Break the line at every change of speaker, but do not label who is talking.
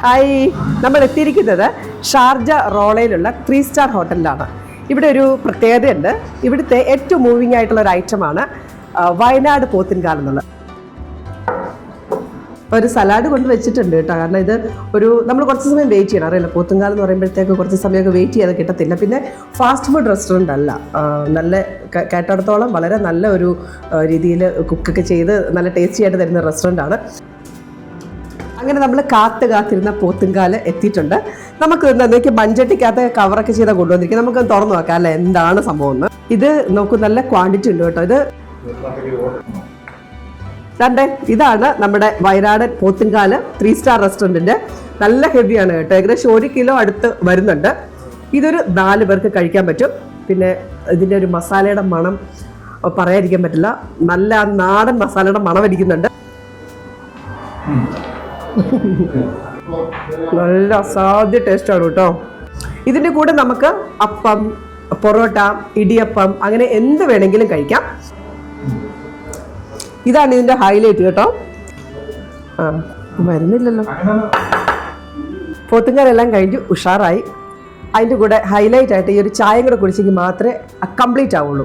Hi, നമ്മൾ എത്തിയിരിക്കുന്നത് Sharjah റോളയിലുള്ള 3 star ഹോട്ടലിലാണ്. ഇവിടെ ഒരു പ്രത്യേകതയുണ്ട്. ഇവിടുത്തെ ഏറ്റവും മൂവിങ് ആയിട്ടുള്ള ഒരു ഐറ്റമാണ് വയനാട് പോത്തിൻകാൽ എന്നുള്ളത്. ഒരു സലാഡ് കൊണ്ട് വെച്ചിട്ടുണ്ട് കേട്ടോ. കാരണം ഇത് നമ്മൾ കുറച്ച് സമയം വെയിറ്റ് ചെയ്യണം. അറിയില്ല, പോത്തുംകാൽ എന്ന് പറയുമ്പോഴത്തേക്ക് കുറച്ച് സമയമൊക്കെ വെയിറ്റ് ചെയ്യാതെ കിട്ടത്തില്ല. പിന്നെ ഫാസ്റ്റ് ഫുഡ് റെസ്റ്റോറൻ്റ് അല്ല, നല്ല കേട്ടിടത്തോളം വളരെ നല്ല ഒരു രീതിയിൽ കുക്കൊക്കെ ചെയ്ത് നല്ല ടേസ്റ്റി ആയിട്ട് തരുന്ന റെസ്റ്റോറൻ്റാണ്. അങ്ങനെ നമ്മൾ കാത്തിരുന്ന പോത്തുംകാൽ എത്തിയിട്ടുണ്ട്. നമുക്ക് എന്തൊക്കെ മൺചട്ടിക്കകത്ത് കവറൊക്കെ ചെയ്താൽ കൊണ്ടുവന്നിരിക്കും. നമുക്ക് തുറന്നു നോക്കാം അല്ലേ എന്താണ് സംഭവം എന്ന്. ഇത് നോക്കൂ, നല്ല ക്വാണ്ടിറ്റി ഉണ്ട് കേട്ടോ. ഇതാണ് നമ്മുടെ വയനാട് പോത്തുംകാൽ 3 സ്റ്റാർ റെസ്റ്റോറൻറ്റിൻ്റെ. നല്ല ഹെവിയാണ് കേട്ടോ, ഏകദേശം 1 കിലോ അടുത്ത് വരുന്നുണ്ട്. ഇതൊരു 4 പേർക്ക് കഴിക്കാൻ പറ്റും. പിന്നെ ഇതിൻ്റെ ഒരു മസാലയുടെ മണം പറയാതിരിക്കാൻ പറ്റില്ല. നല്ല നാടൻ മസാലയുടെ മണം അടിക്കുന്നുണ്ട്. നല്ല അസാധ്യ ടേസ്റ്റാണ് കേട്ടോ. ഇതിൻ്റെ കൂടെ നമുക്ക് അപ്പം, പൊറോട്ട, ഇടിയപ്പം അങ്ങനെ എന്ത് വേണമെങ്കിലും കഴിക്കാം. ഇതാണ് ഇതിൻ്റെ ഹൈലൈറ്റ് കേട്ടോ. വരുന്നില്ലല്ലോ. പോത്തുംകാലെല്ലാം കഴിഞ്ഞു ഉഷാറായി. അതിൻ്റെ കൂടെ ഹൈലൈറ്റ് ആയിട്ട് ഈ ഒരു ചായയും കൂടെ കുടിച്ചെങ്കിൽ മാത്രമേ കംപ്ലീറ്റ് ആവുള്ളൂ.